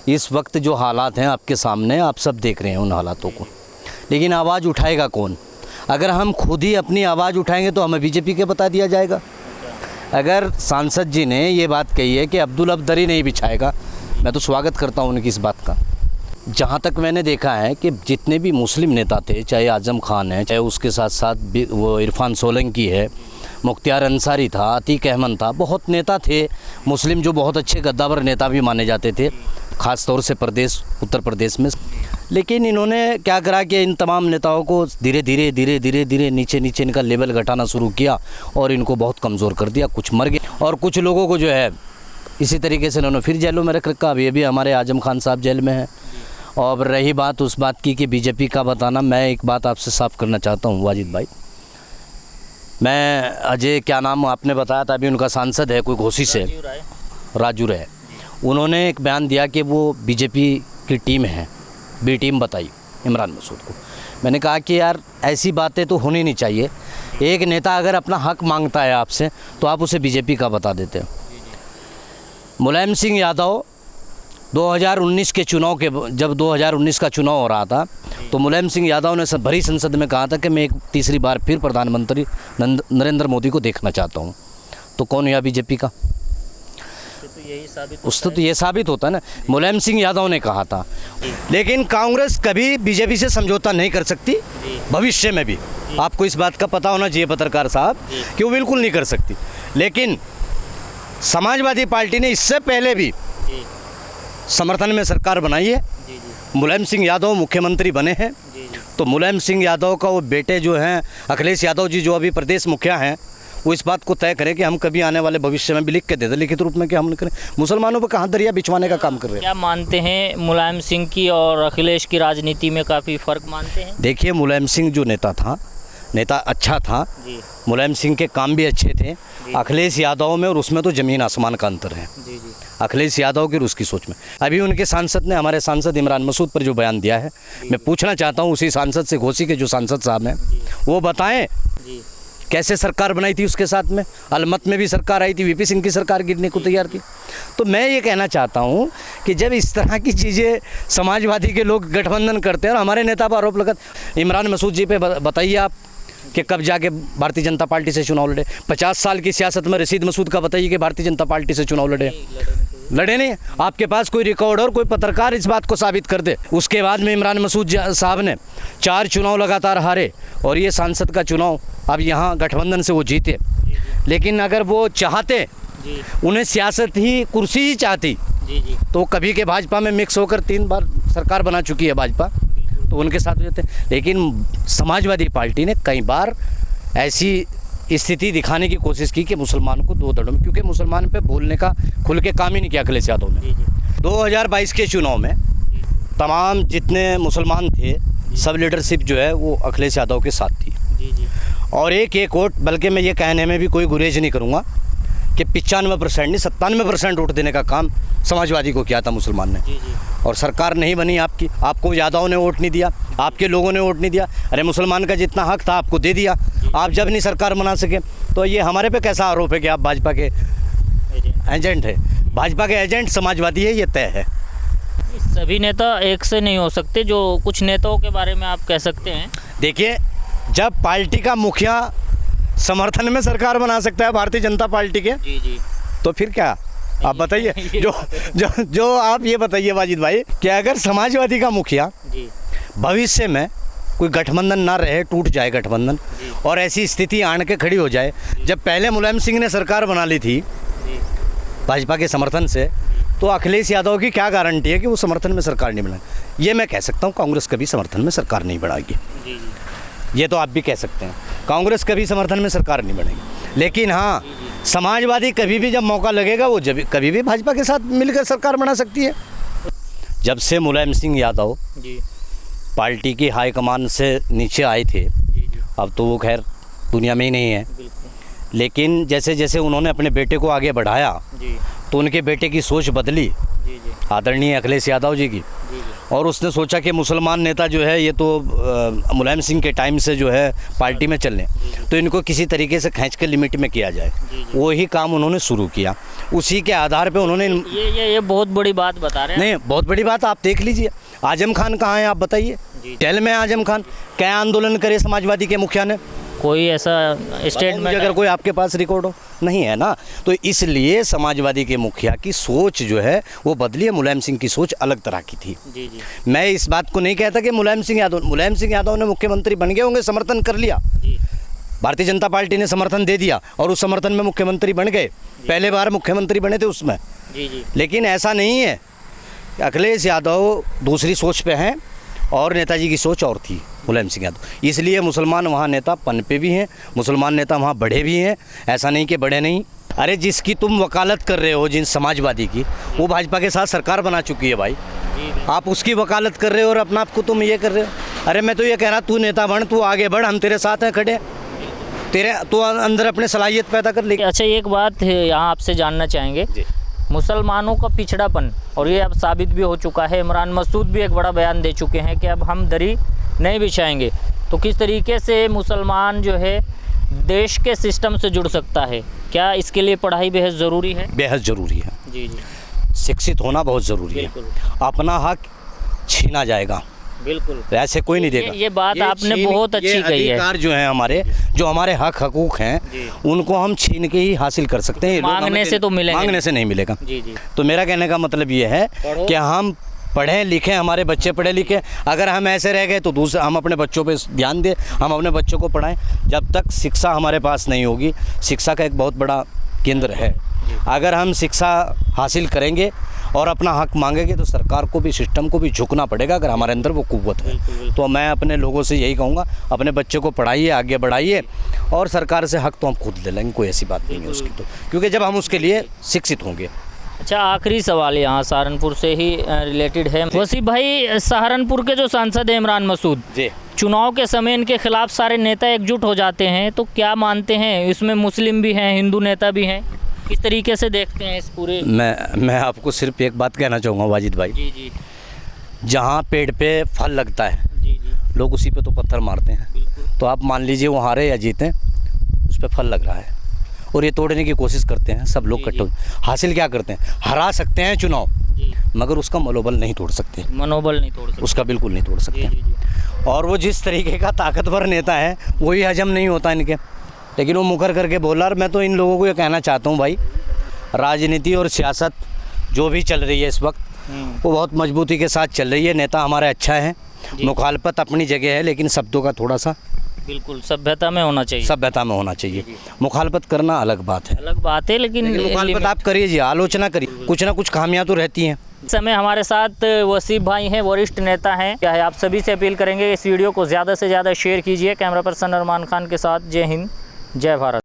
इस वक्त जो हालात हैं आपके सामने, आप सब देख रहे हैं उन हालातों को, लेकिन आवाज़ उठाएगा कौन? अगर हम खुद ही अपनी आवाज़ उठाएंगे तो हमें बीजेपी के बता दिया जाएगा। अगर सांसद जी ने ये बात कही है कि अब्दुल अब दरी नहीं बिछाएगा, मैं तो स्वागत करता हूँ उनकी इस बात का। जहाँ तक मैंने देखा है कि जितने भी मुस्लिम नेता थे, चाहे आज़म खान है, चाहे उसके साथ साथ वो इरफान सोलंकी है, मुख्तियार अंसारी था, अतीक अहमद था, बहुत नेता थे मुस्लिम जो बहुत अच्छे गद्दावर नेता भी माने जाते थे, ख़ास तौर से उत्तर प्रदेश में। लेकिन इन्होंने क्या करा कि इन तमाम नेताओं को धीरे धीरे नीचे इनका लेवल घटाना शुरू किया और इनको बहुत कमज़ोर कर दिया। कुछ मर गए और कुछ लोगों को जो है इसी तरीके से इन्होंने फिर जेलों में रख रखा। अभी हमारे आज़म खान साहब जेल में हैं। और रही बात उस बात की कि बीजेपी का बताना, मैं एक बात आपसे साफ करना चाहता हूँ वाजिद भाई। मैं अजय, क्या नाम आपने बताया था अभी, उनका सांसद है कोई घोसी से, राजू राय, उन्होंने एक बयान दिया कि वो बीजेपी की टीम है, बी टीम बताई इमरान मसूद को। मैंने कहा कि यार ऐसी बातें तो होनी नहीं चाहिए। एक नेता अगर अपना हक मांगता है आपसे तो आप उसे बीजेपी का बता देते हो। मुलायम सिंह यादव 2019 के चुनाव के, जब 2019 का चुनाव हो रहा था तो मुलायम सिंह यादव ने भरी संसद में कहा था कि मैं एक तीसरी बार फिर प्रधानमंत्री नरेंद्र मोदी को देखना चाहता हूं। तो कौन हुआ बीजेपी का? उससे तो ये साबित होता है ना, मुलायम सिंह यादव ने कहा था। लेकिन कांग्रेस कभी बीजेपी से समझौता नहीं कर सकती, भविष्य में भी। आपको इस बात का पता होना चाहिए पत्रकार साहब कि वो बिल्कुल नहीं कर सकती। लेकिन समाजवादी पार्टी ने इससे पहले भी समर्थन में सरकार बनाई है। मुलायम सिंह यादव मुख्यमंत्री बने हैं, तो मुलायम सिंह यादव का वो बेटे जो हैं अखिलेश यादव जी, जो अभी प्रदेश मुखिया हैं, वो इस बात को तय करें कि हम कभी आने वाले भविष्य में भी लिख के दे दें लिखित रूप में कि हम करें। मुसलमानों पर कहाँ दरिया बिछवाने का काम कर रहे हैं। क्या मानते हैं मुलायम सिंह की और अखिलेश की राजनीति में काफ़ी फ़र्क मानते हैं? देखिए, मुलायम सिंह जो नेता अच्छा था, मुलायम सिंह के काम भी अच्छे थे। अखिलेश यादव में और उसमें तो ज़मीन आसमान का अंतर है। अखिलेश यादव की और उसकी सोच में। अभी उनके सांसद ने, हमारे सांसद इमरान मसूद पर जो बयान दिया है, मैं पूछना चाहता हूँ उसी सांसद से, घोसी के जो सांसद साहब हैं, वो बताएं कैसे सरकार बनाई थी उसके साथ में। अलमत में भी सरकार आई थी, वीपी सिंह की सरकार गिरने को तैयार थी। तो मैं ये कहना चाहता हूँ कि जब इस तरह की चीज़ें समाजवादी के लोग गठबंधन करते हैं और हमारे नेता पर आरोप लगाते, इमरान मसूद जी पे बताइए आप कि कब जाके भारतीय जनता पार्टी से चुनाव लड़े। 50 साल की सियासत में रशीद मसूद का बताइए कि भारतीय जनता पार्टी से चुनाव लड़े नहीं। आपके पास कोई रिकॉर्ड और कोई पत्रकार इस बात को साबित कर दे। उसके बाद में इमरान मसूद साहब ने 4 चुनाव लगातार हारे और ये सांसद का चुनाव अब यहाँ गठबंधन से वो जीते। लेकिन अगर वो चाहते, उन्हें सियासत ही, कुर्सी ही चाहती, तो कभी के भाजपा में मिक्स होकर 3 बार सरकार बना चुकी है भाजपा, तो उनके साथ रहते। लेकिन समाजवादी पार्टी ने कई बार ऐसी स्थिति दिखाने की कोशिश की कि मुसलमान को 2 धड़ों में, क्योंकि मुसलमान पे बोलने का खुल के काम ही नहीं किया अखिलेश यादव ने। 2022 के चुनाव में तमाम जितने मुसलमान थे, सब लीडरशिप जो है वो अखिलेश यादव के साथ थी। और एक वोट, बल्कि मैं ये कहने में भी कोई गुरेज नहीं करूँगा कि 95% नहीं 97% वोट देने का काम समाजवादी को किया था मुसलमान ने। और सरकार नहीं बनी आपकी, आपको यादव ने वोट नहीं दिया, आपके लोगों ने वोट नहीं दिया। अरे मुसलमान का जितना हक था आपको दे दिया। आप जब नहीं सरकार बना सके तो ये हमारे पे कैसा आरोप है कि आप भाजपा के एजेंट है? भाजपा के एजेंट समाजवादी है, ये तय है। सभी नेता एक से नहीं हो सकते, जो कुछ नेताओं के बारे में आप कह सकते हैं। देखिए, जब पार्टी का मुखिया समर्थन में सरकार बना सकता है भारतीय जनता पार्टी के, तो फिर क्या आप बताइए। जो आप ये बताइए वाजिद भाई कि अगर समाजवादी का मुखिया भविष्य में कोई गठबंधन ना रहे, टूट जाए गठबंधन और ऐसी स्थिति आन के खड़ी हो जाए, जब पहले मुलायम सिंह ने सरकार बना ली थी भाजपा के समर्थन से, तो अखिलेश यादव की क्या गारंटी है कि वो समर्थन में सरकार नहीं बनाएगी? ये मैं कह सकता हूँ, कांग्रेस कभी समर्थन में सरकार नहीं बनाएगी। ये तो आप भी कह सकते हैं, कांग्रेस कभी समर्थन में सरकार नहीं बनेगी। लेकिन हाँ, समाजवादी कभी भी जब मौका लगेगा वो कभी भी भाजपा के साथ मिलकर सरकार बना सकती है। जब से मुलायम सिंह यादव पार्टी की हाईकमान से नीचे आए थे, अब तो वो खैर दुनिया में ही नहीं है, लेकिन जैसे जैसे उन्होंने अपने बेटे को आगे बढ़ाया तो उनके बेटे की सोच बदली, आदरणीय अखिलेश यादव जी की, और उसने सोचा कि मुसलमान नेता जो है ये तो मुलायम सिंह के टाइम से जो है पार्टी में चल रहे, तो इनको किसी तरीके से खींच के लिमिट में किया जाए। वही काम उन्होंने शुरू किया, उसी के आधार पे उन्होंने ये बहुत बड़ी बात बता रहे हैं। नहीं, बहुत बड़ी बात आप देख लीजिए। आजम खान कहाँ है आप बताइए, जेल में आजम खान। क्या आंदोलन करे समाजवादी के मुखिया ने? कोई ऐसा स्टेटमेंट अगर कोई आपके पास रिकॉर्ड हो, नहीं है ना। तो इसलिए समाजवादी के मुखिया की सोच जो है वो बदली है। मुलायम सिंह की सोच अलग तरह की थी। जी जी मैं इस बात को नहीं कहता कि मुलायम सिंह यादव ने मुख्यमंत्री बन गए होंगे, समर्थन कर लिया, जी भारतीय जनता पार्टी ने समर्थन दे दिया और उस समर्थन में मुख्यमंत्री बन गए, पहले बार मुख्यमंत्री बने थे उसमें। जी जी लेकिन ऐसा नहीं है। अखिलेश यादव दूसरी सोच पे हैं और नेताजी की सोच और थी, मुलायम सिंह यादव। इसलिए मुसलमान वहाँ नेता पनपे भी हैं, मुसलमान नेता वहाँ बढ़े भी हैं, ऐसा नहीं कि बढ़े नहीं। अरे जिसकी तुम वकालत कर रहे हो, जिन समाजवादी की, वो भाजपा के साथ सरकार बना चुकी है भाई। आप उसकी वकालत कर रहे हो और अपना आपको तुम ये कर रहे हो। अरे मैं तो ये कह रहा, तू नेता बन, तू आगे बढ़, हम तेरे साथ हैं खड़े, तेरे तो अंदर अपने सलाहियत पैदा कर ले। अच्छा, एक बात यहाँ आपसे जानना चाहेंगे, मुसलमानों का पिछड़ापन, और ये अब साबित भी हो चुका है, इमरान मसूद भी एक बड़ा बयान दे चुके हैं कि अब हम दरी नहीं बिछाएंगे। तो किस तरीके से मुसलमान जो है देश के सिस्टम से जुड़ सकता है? क्या इसके लिए पढ़ाई बेहद ज़रूरी है? बेहद ज़रूरी है। जी जी, शिक्षित होना बहुत ज़रूरी है। अपना हक छीना जाएगा, बिल्कुल, ऐसे कोई नहीं देगा। ये बात आपने बहुत अच्छी कही है। अधिकार जो है हमारे, जो हमारे हक हकूक हैं, उनको हम छीन के ही हासिल कर सकते हैं। मांगने से तो मिलेंगे, मांगने से नहीं मिलेगा। जी जी। तो मेरा कहने का मतलब ये है कि हम पढ़ें लिखें, हमारे बच्चे पढ़े लिखे। अगर हम ऐसे रह गए तो दूसरा, हम अपने बच्चों पे ध्यान दें, हम अपने बच्चों को पढ़ाएं। जब तक शिक्षा हमारे पास नहीं होगी, शिक्षा का एक बहुत बड़ा केंद्र है। अगर हम शिक्षा हासिल करेंगे और अपना हक मांगेंगे तो सरकार को भी, सिस्टम को भी झुकना पड़ेगा, अगर हमारे अंदर वो कुव्वत है। तो मैं अपने लोगों से यही कहूँगा, अपने बच्चे को पढ़ाइए, आगे बढ़ाइए, और सरकार से हक तो हम खुद ले लेंगे, कोई ऐसी बात नहीं है उसकी। तो क्योंकि जब हम उसके लिए शिक्षित होंगे। अच्छा, आखिरी सवाल यहाँ सहारनपुर से ही रिलेटेड है। वसीम भाई, सहारनपुर के जो सांसद हैं इमरान मसूद जी, चुनाव के समय इनके खिलाफ सारे नेता एकजुट हो जाते हैं, तो क्या मानते हैं इसमें मुस्लिम भी हैं, हिंदू नेता भी हैं? किस तरीके से देखते हैं इस पूरे? मैं आपको सिर्फ एक बात कहना चाहूँगा वाजिद भाई, जी जी, जहाँ पेड़ पे फल लगता है, जी जी, लोग उसी पे तो पत्थर मारते हैं। तो आप मान लीजिए वो हारे या जीतें, उस पर फल लग रहा है और ये तोड़ने की कोशिश करते हैं सब लोग इकट्ठे। हासिल क्या करते हैं? हरा सकते हैं चुनाव, मगर उसका मनोबल नहीं तोड़ सकते, मनोबल नहीं तोड़ सकते, उसका बिल्कुल नहीं तोड़ सकते। और वो जिस तरीके का ताकतवर नेता है, वही हजम नहीं होता इनके, लेकिन वो मुकर करके बोला। और मैं तो इन लोगों को ये कहना चाहता हूँ भाई, राजनीति और सियासत जो भी चल रही है इस वक्त, वो बहुत मजबूती के साथ चल रही है। नेता हमारा अच्छा है, मुखालफत अपनी जगह है, लेकिन शब्दों का थोड़ा सा बिल्कुल सभ्यता में होना चाहिए, सभ्यता में होना चाहिए। मुखालफत करना अलग बात है, अलग बात है, लेकिन मुखालफत आप करिए, आलोचना करिए, कुछ ना कुछ खामियां तो रहती हैं। इस समय हमारे साथ वसीम भाई हैं, वरिष्ठ नेता हैं। क्या है, आप सभी से अपील करेंगे इस वीडियो को ज़्यादा से ज़्यादा शेयर कीजिए। कैमरा पर्सन अरमान खान के साथ, जय हिंद, जय भारत।